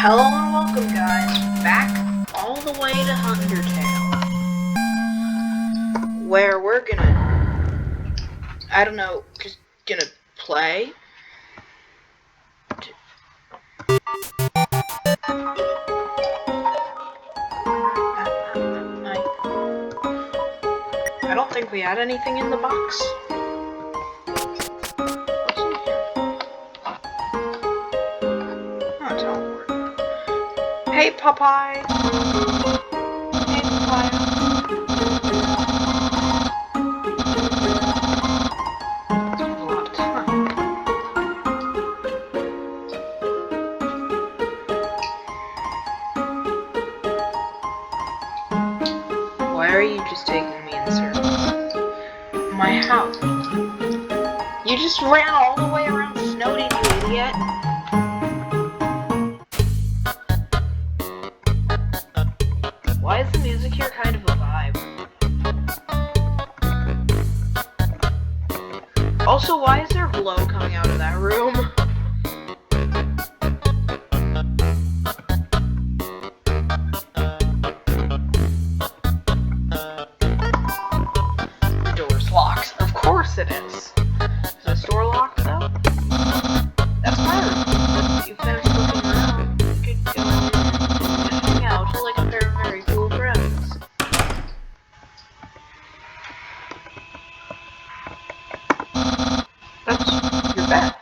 Hello and welcome, guys, back all the way to Undertale, where we're gonna, just gonna play. I don't think we had anything in the box. Hey, Popeye! Hey, Popeye! That's a lot of time. Why are you just taking me in circles? My house. You just ran all the way around Snowden, you idiot! Why is the music here kind of a vibe? Also, why is there glow coming out of that room? The door's locked. Of course it is. Is this door locked, though? That's my room. You finished looking around. You could go in and hang out like a pair of very cool friends. That's your bed.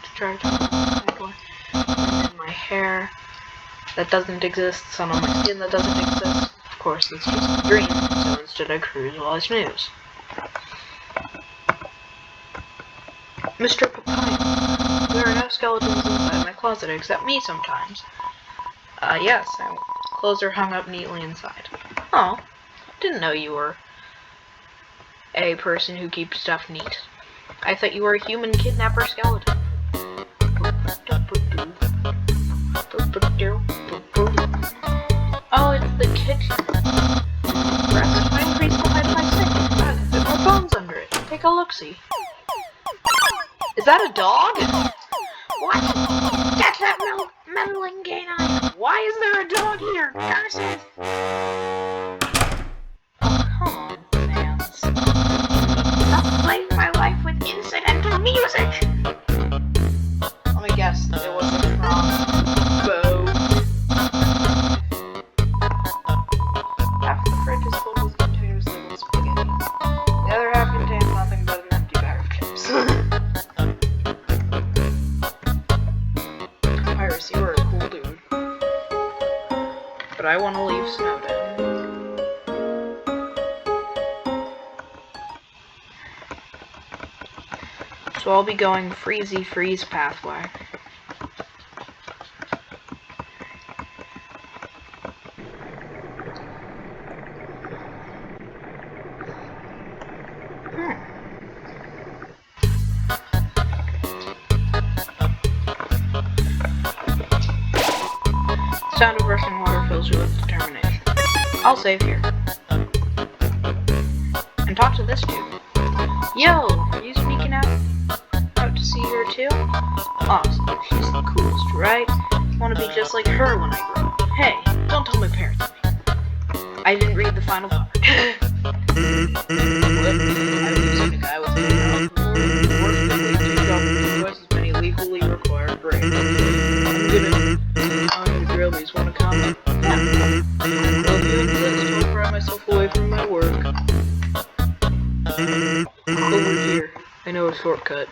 To try to and my hair that doesn't exist, sun on my skin that doesn't exist. Of course, it's just a dream, so instead I cruise while I snooze. Mr. Papaya, there are no skeletons inside my closet except me sometimes. Yes, clothes are hung up neatly inside. Oh, didn't know you were a person who keeps stuff neat. I thought you were a human kidnapper skeleton. Oh, it's the kitchen. Perhaps my priest will hide my sink. There are bones under it. Take a look-see. Is that a dog? What? Get that meddling canine! Why is there a dog here? Curses! Oh, come on, fans. Stop playing my life with incidental music! Let me guess, it wasn't from Bo. Half the fridge is filled with containers labeled spaghetti. The other half contains nothing but an empty bag of chips. Iris, you are a cool dude. But I want to leave Snowden. So I'll be going Freezy Freeze pathway. The sound of rushing water fills you with determination. I'll save here. And talk to this dude. Yo, are you sneaking out to see her too? Awesome, she's the coolest, right? Want to be just like her when I grow up. Hey, don't tell my parents. I didn't read the final part. I've seen a guy with a twice as many legally required grades. I'm gonna grill these. Wanna comment? Yeah. Well, doing this to pry myself away from my work. Over here. I know a shortcut.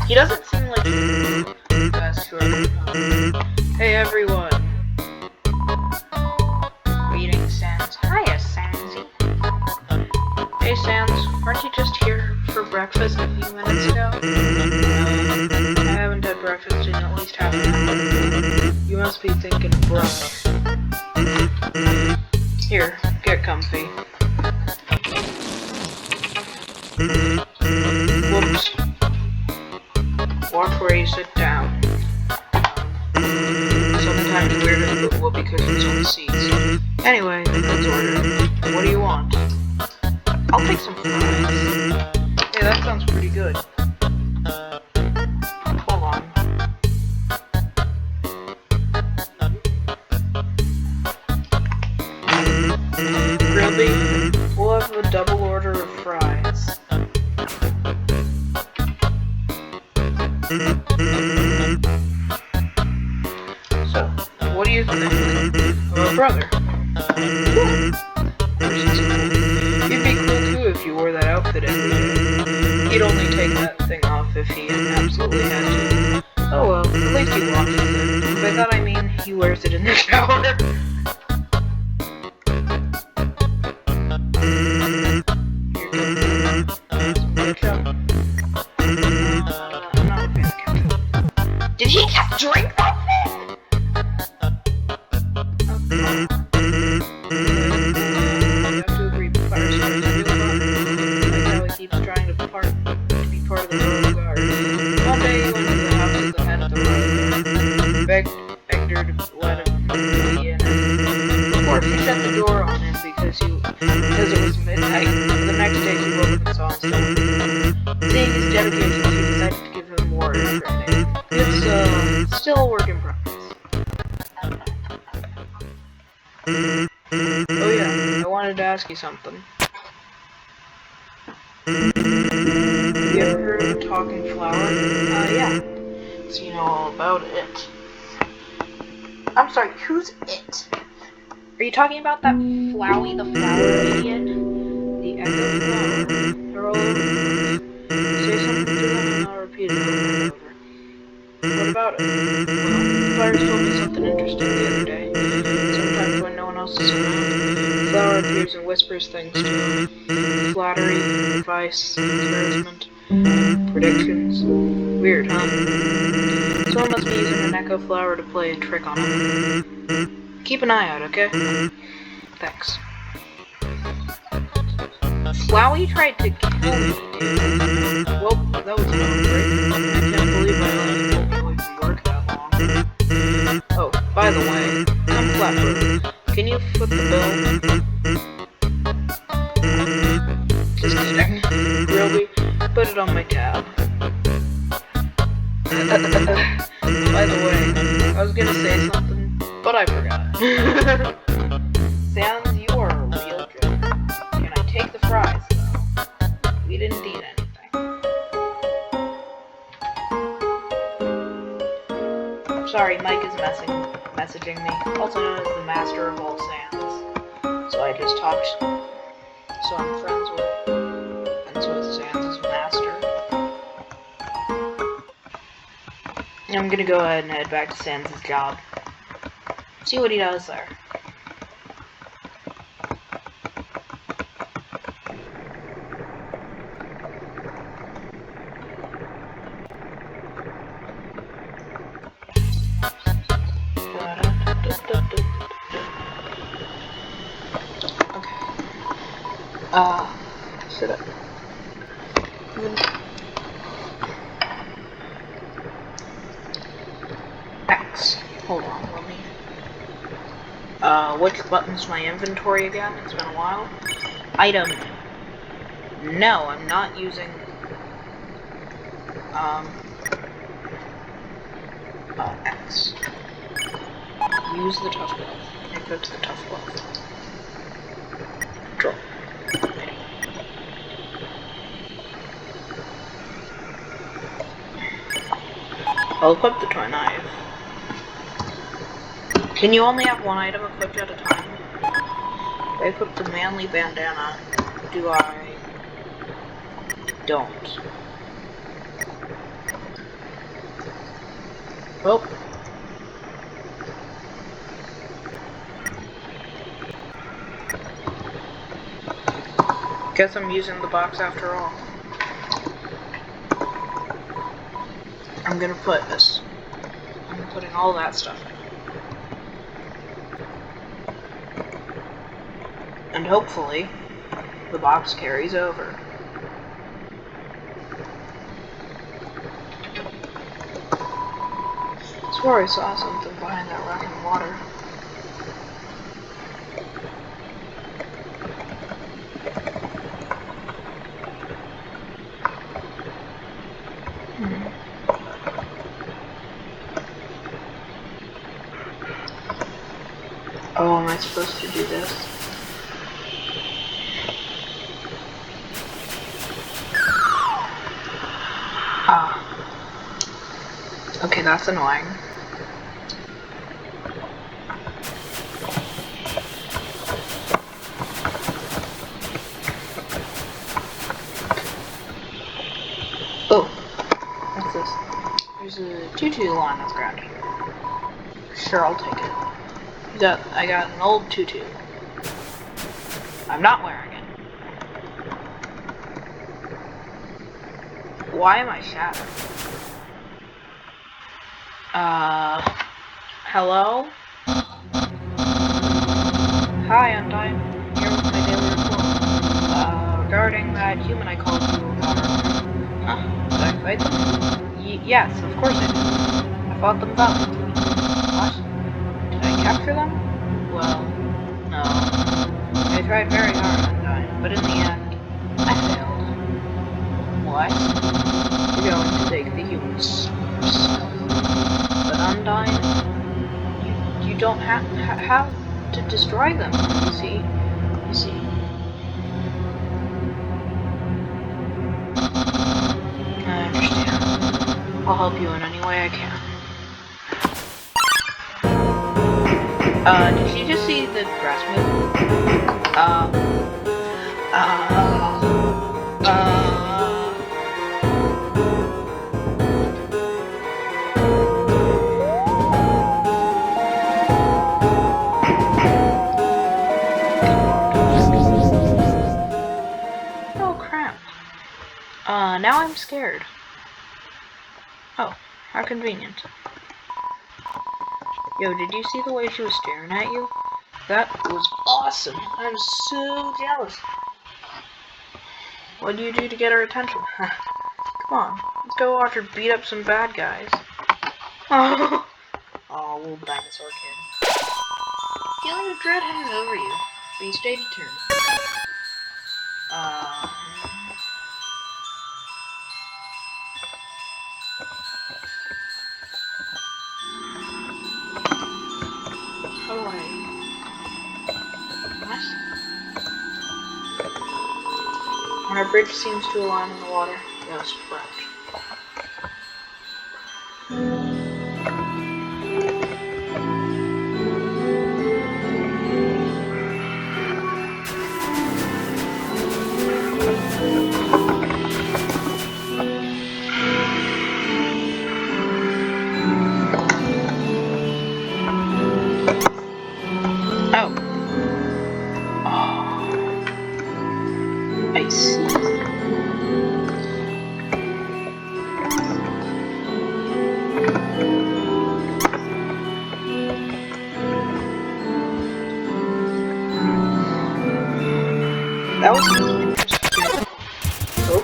He doesn't seem like the best shortcut. Hey everyone. Reading Sans. Hiya, Sansy. Hey Sans, aren't you just here for breakfast a few minutes ago? No, I haven't had breakfast in at least half an hour. You must be thinking of brunch. Here, get comfy. Whoops. Watch where you sit down. Sometimes weird to put whoopee cushions on the seats. Anyway, let's order. What do you want? I'll take some fries. Hey, that sounds pretty good. Hold on. So, what do you think of a brother? You'd be cool too if you wore that outfit every day. He'd only take that thing off if he absolutely had to. Oh well, at least he washes it. By that I mean he wears it in the shower. I'm not a fan of ketchup. Did he just drink that thing? I have to agree, but Firestar's really fun. Like how he keeps trying to be part of the Royal Guard. One day he went to the house of the head of the Royal Guard, begged her to let him be in it. Of course, he shut the door on him because it was midnight. The next day he woke up and saw him still. Seeing his dedication, he decided to give him more training. It's still a work in progress. Oh yeah, I wanted to ask you something. Have you ever heard of a talking flower? Yeah. So you know all about it. I'm sorry, who's it? Are you talking about that Flowey the Flower idiot? The echo flower. They're all over the place. Say something to them and I'll repeat it over and over. What about it? Well, Fires told me something interesting the other day. Sometimes when no one else is around, the flower appears and whispers things to him. Flattery, advice, encouragement, predictions. Weird, huh? Someone must be using an echo flower to play a trick on him. Keep an eye out, okay? Thanks. Flowey tried to kill me, dude. Well, that was not great. I can't believe I let him pull me away from work that long. Oh, by the way, I'm Flatfoot. Can you foot the bill? Just kidding. Really? Put it on my tab. By the way, I was gonna say something, but I forgot. Sans, you are a real joke. Can I take the fries, though? We didn't eat anything. Sorry, Mike is messaging me, also known as the master of all Sans. So I just talked, so I'm friends with Sans' master. I'm gonna go ahead and head back to Sans' job. See what he does there. Okay. Sit up. X. Hold on, let me... which button's my inventory again? It's been a while. Item. No, I'm not using... X. Use the tough glove. Equip the tough glove. Control. I'll equip the toy knife. Can you only have one item equipped at a time? If I equip the manly bandana, do I... don't. Well. Guess I'm using the box after all. I'm gonna put this. I'm putting all that stuff in. And hopefully, the box carries over. I swore I saw something behind that rock in the water. Oh, am I supposed to do this? Ah. Okay, that's annoying. Oh, what's this? There's a tutu on the ground. Sure, I'll take it. I got an old tutu. I'm not wearing it. Why am I shattered? Hello? Hi, Undyne. Here with my daily report. Regarding that human I called you earlier. Huh? Did I fight them? Yes, of course I did. I fought them valiantly. What? Did I capture them? Well, no. I tried very hard, Undyne, but in the end, I failed. What? You're going to take the humans yourself. But Undyne, you don't have to destroy them, you see. I understand. I'll help you in any way I can. Did you just see the grass move? Oh crap. Now I'm scared. Oh, how convenient. Yo, did you see the way she was staring at you? That was awesome. I'm so jealous. What do you do to get her attention? Come on, let's go watch her beat up some bad guys. Oh, little dinosaur kid. Feeling of dread hangs over you, but you stay determined. How do I... What? When our bridge seems to align in the water, yes, correct. I see. That was interesting. Oh.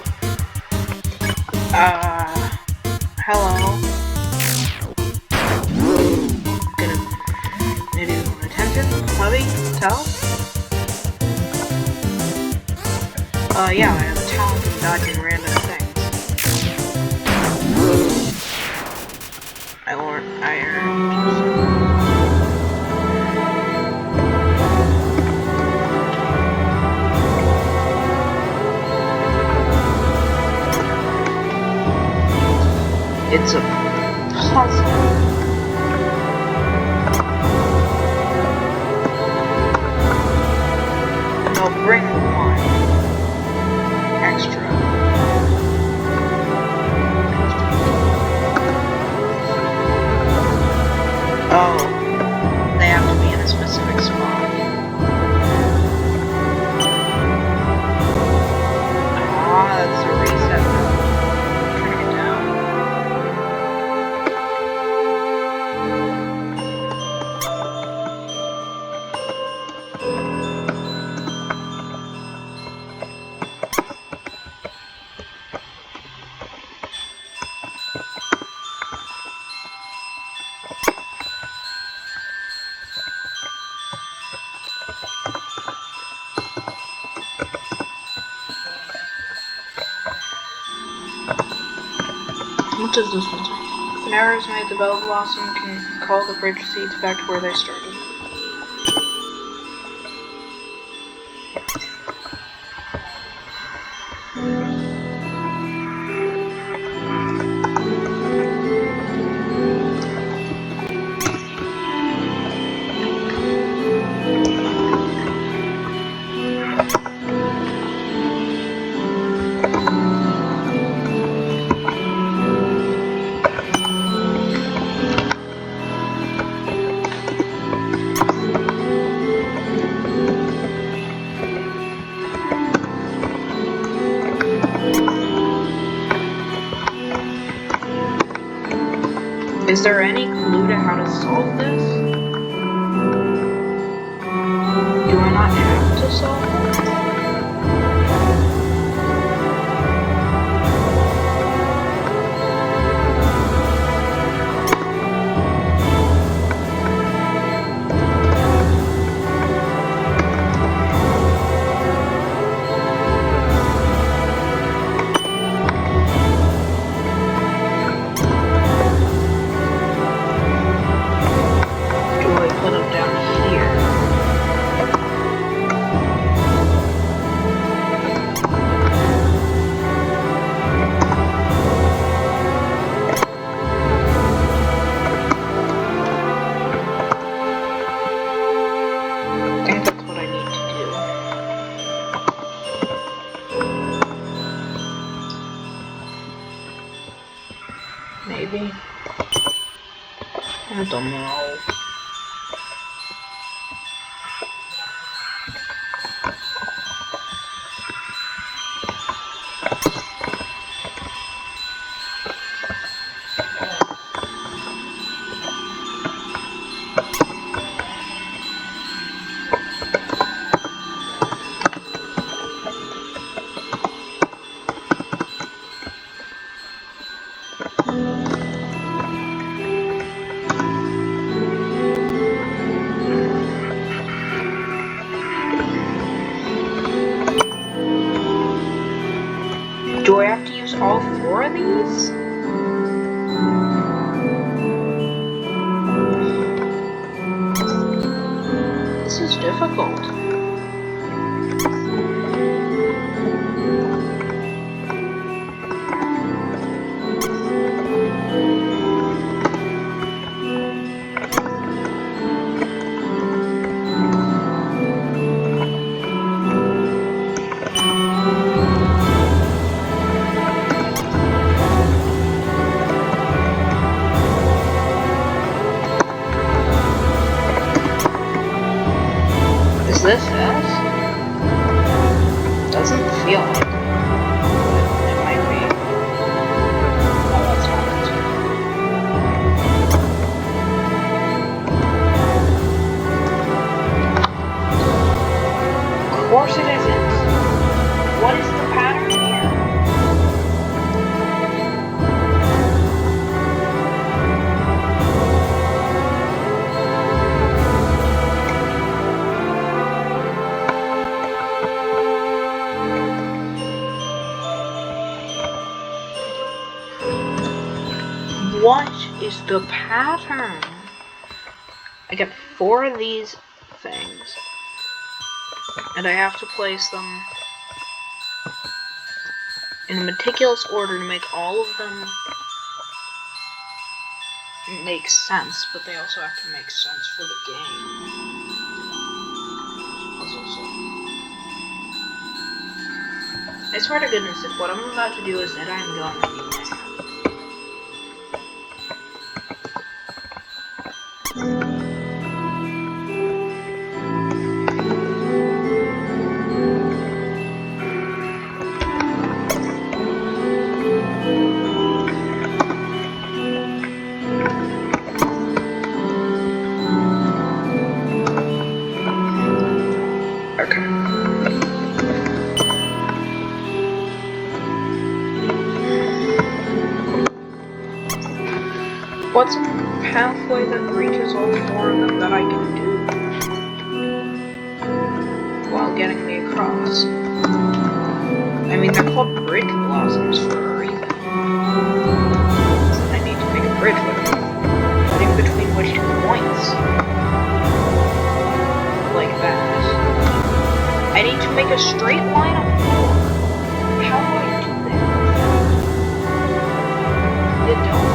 Hello. Gonna maybe attention? Hubby? Tell? Yeah, I have a talent in dodging random things. I earned. It's a puzzle. No, bring one extra. Oh, they have to be in a specific spot. Ah, that's a reset. Turning it down. What does this one say? If an error is made, the bell blossom can call the bridge seeds back to where they started. Is there any clue to how to solve this? Do I not have to solve it? Maybe. I don't know. Do I have to use all 4 of these? This is difficult. Is this S? Doesn't feel like it. It might be. Oh, that's not it. Of course it isn't. What is the pattern here? What is the pattern? I get 4 of these things, and I have to place them in a meticulous order to make all of them make sense, but they also have to make sense for the game. I swear to goodness, if what I'm about to do is that I'm going to be mad. What's a pathway that reaches all 4 of them that I can do while getting me across? I mean, they're called bridge blossoms for a reason. I need to make a bridge with them. In between which 2 points? Like that. I need to make a straight line of 4. How do I do that? You don't.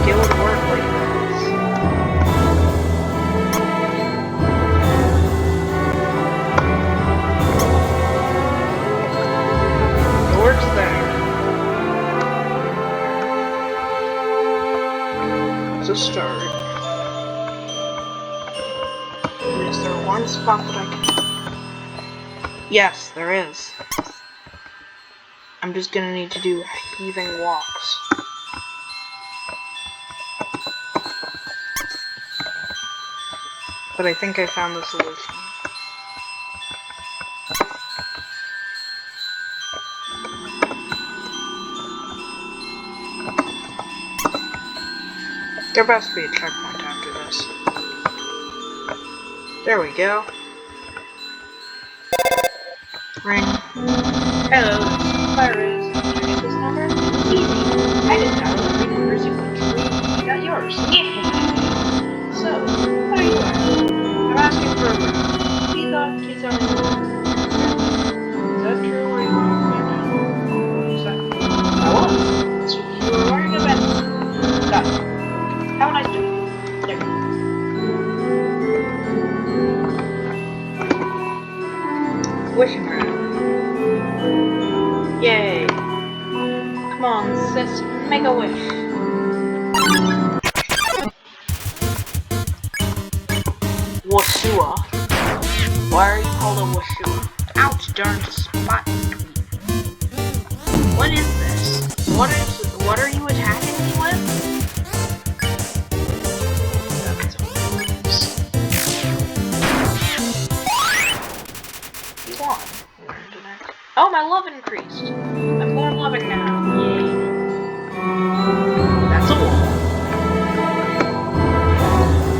It would work like one spot that I can... Yes, there is. I'm just gonna need to do heaving walks. But I think I found the solution. There must be a checkpoint after this. There we go. Ring. Hello, this is Virus. Did you get this number? Easy. I just dialed 3 numbers sequentially and got yours. So, what are you asking? I'm asking for a ring. Please tell me more. Is that true? Were you going to find out? What is that? I was. So you were wearing a vest. Got it. Have a nice day. There. Wishing room. Yay. Come on, sis. Make a wish. Washua. Why are you called a Washua? Ouch, darn spot tweet. What is this? What are you attacking me with? You won. Oh, my love increased. I'm more loving now. Yay. That's a wall.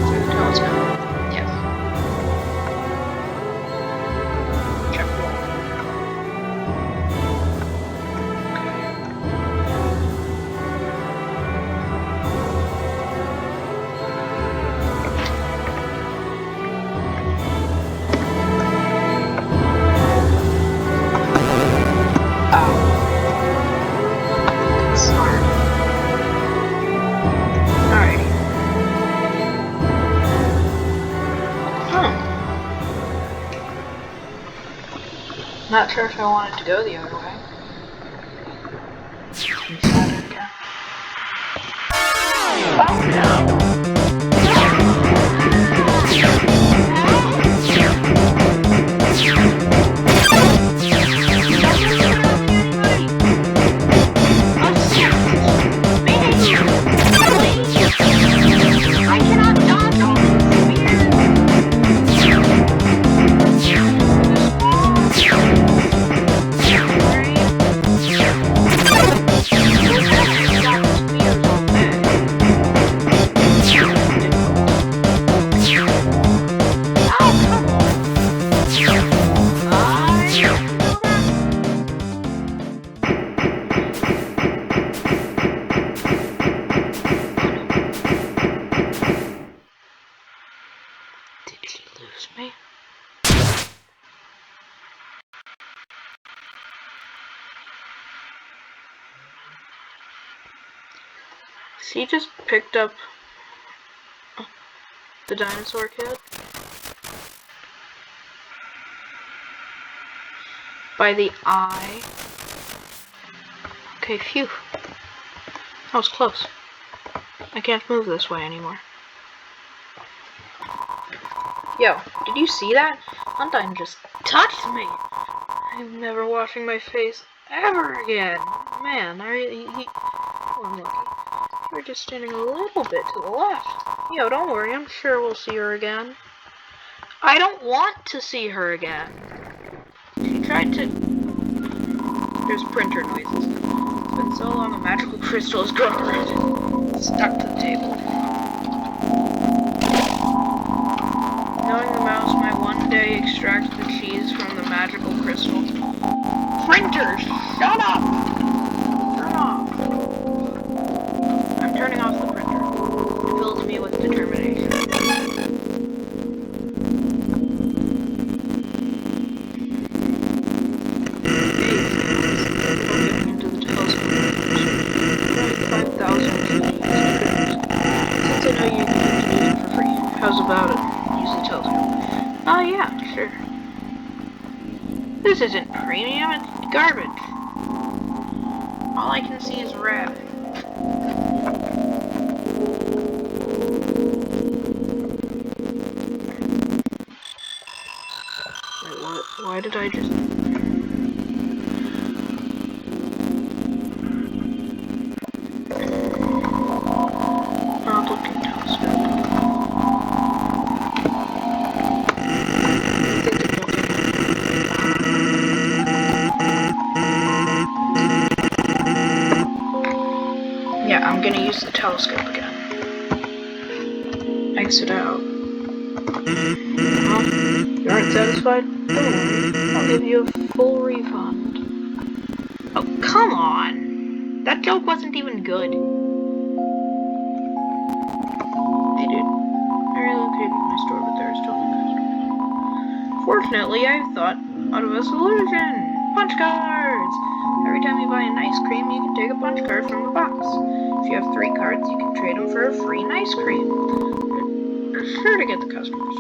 Is there a telescope? Yes. Check wall. Not sure if I wanted to go the other way. Inside again. Oh no! I cannot dodge all this me. She just picked up the dinosaur kid by the eye. Okay, phew. That was close. I can't move this way anymore. Yo, did you see that? Undyne just touched me! I'm never washing my face ever again! Man, I'm lucky. You're just standing a little bit to the left. Yo, don't worry, I'm sure we'll see her again. I don't want to see her again! She tried to... There's printer noises. It's been so long a magical crystal has grown around it. It's stuck to the table. Knowing the mouse might one day extract the cheese from the magical crystal. Printer, shut up! Turn off. I'm turning off the printer. It fills me with determination. Into the telescope. 5,000 cuties. Since I know you can use it for free, how's about it? Use the telescope. Oh yeah, sure. This isn't premium, it's garbage. All I can see is red. Why did I just... Not looking telescope. Yeah, I'm gonna use the telescope again. Exit out. Well, you aren't satisfied? Don't worry, I'll give you a full refund. Oh, come on! That joke wasn't even good. Hey dude, I relocated my store, but there are still no customers. Fortunately, I've thought out of a solution! Punch cards! Every time you buy an ice cream, you can take a punch card from the box. If you have 3 cards, you can trade them for a free ice cream. You're sure to get the customers.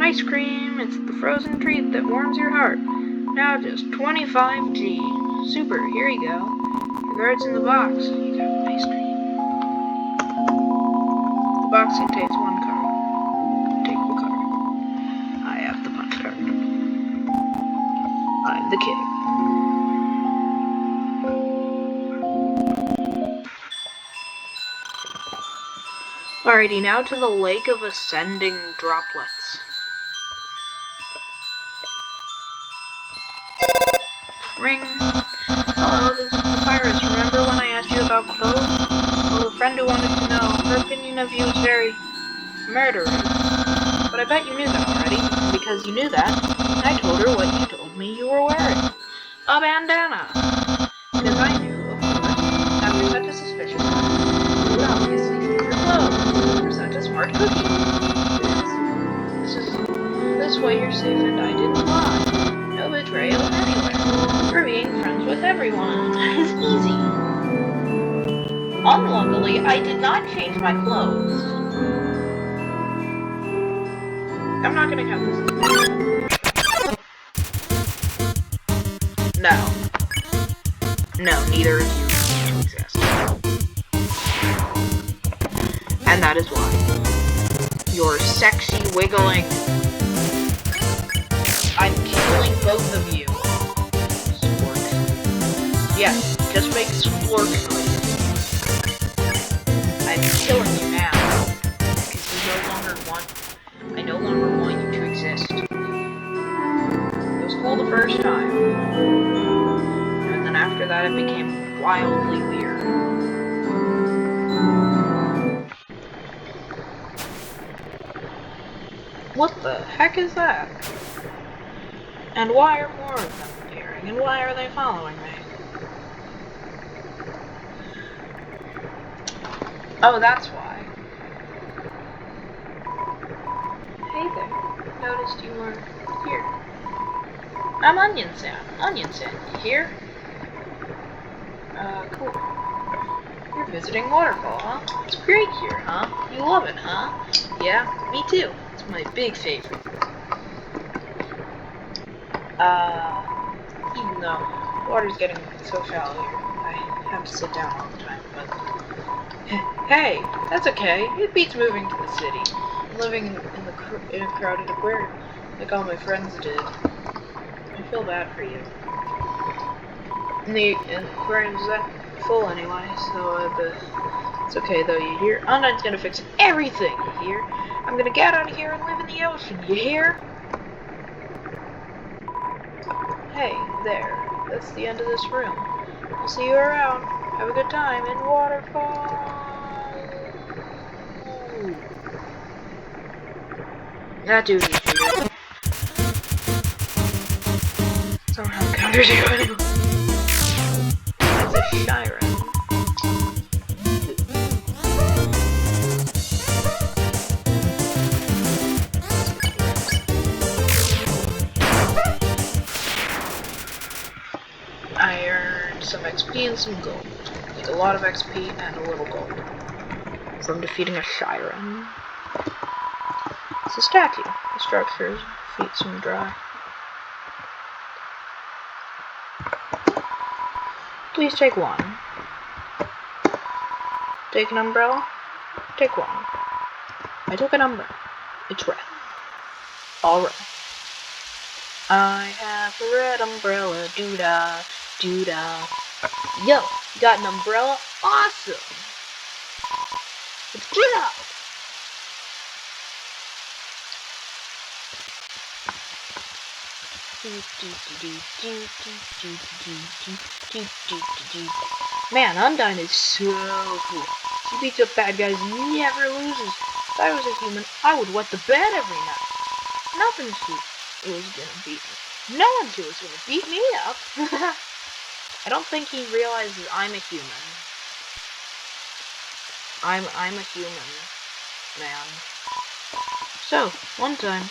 Ice cream, it's the frozen treat that warms your heart. Now just 25G. Super, here you go. Your card's in the box. You got an ice cream. The box contains 1 card. Take the card. I have the punch card. I'm the king. Alrighty, now to the lake of ascending droplets. Ring. Hello, this is the Papyrus. Remember when I asked you about clothes? Well, the friend who wanted to know, her opinion of you is very murderous. But I bet you knew that already, and because you knew that, I told her what you told me you were wearing. A bandana. Because I knew, of course, after such a suspicious one, you would obviously keep your clothes. You're such a smart cookie. This way you're safe and I didn't lie. No betrayal anywhere. We're being friends with everyone. It's easy. Unluckily, I did not change my clothes. I'm not gonna count this. No. No, neither of you exist. And that is why. You're sexy wiggling. I'm killing both of you. Splork. Yeah, just make splork noises. I'm killing you now. Because I no longer want you to exist. It was cool the first time. And then after that it became wildly weird. What the heck is that? And why are more of them appearing? And why are they following me? Oh, that's why. Hey there. Noticed you were here. I'm Onion Sam. Onion Sam, you here? Cool. You're visiting Waterfall, huh? It's great here, huh? You love it, huh? Yeah, me too. It's my big favorite. Even though the water's getting so shallow here, I have to sit down all the time, but... Hey, that's okay. It beats moving to the city. And living in a crowded aquarium, like all my friends did. I feel bad for you. And the aquarium's that full anyway, so it's okay though, you hear? Online's gonna fix everything, you hear? I'm gonna get out of here and live in the ocean, you hear? Hey, there. That's the end of this room. I'll see you around. Have a good time in Waterfall! That dude is weird. Somehow encounters you anyway. It's a Shiren. I earned some XP and some gold. Like a lot of XP and a little gold. From defeating a Shiren. It's a statue. The structure's feet seem dry. Please take one. Take an umbrella? Take one. I took an umbrella. It's red. Alright. I have a red umbrella, doo-dah, doo-dah. Yo, you got an umbrella? Awesome! Let's get up! Man, Undyne is so cool. She beats up bad guys, never loses. If I was a human, I would wet the bed every night. Nothing was gonna beat me. No one was gonna beat me up. I don't think he realizes I'm a human. I'm a human, man. So, one time,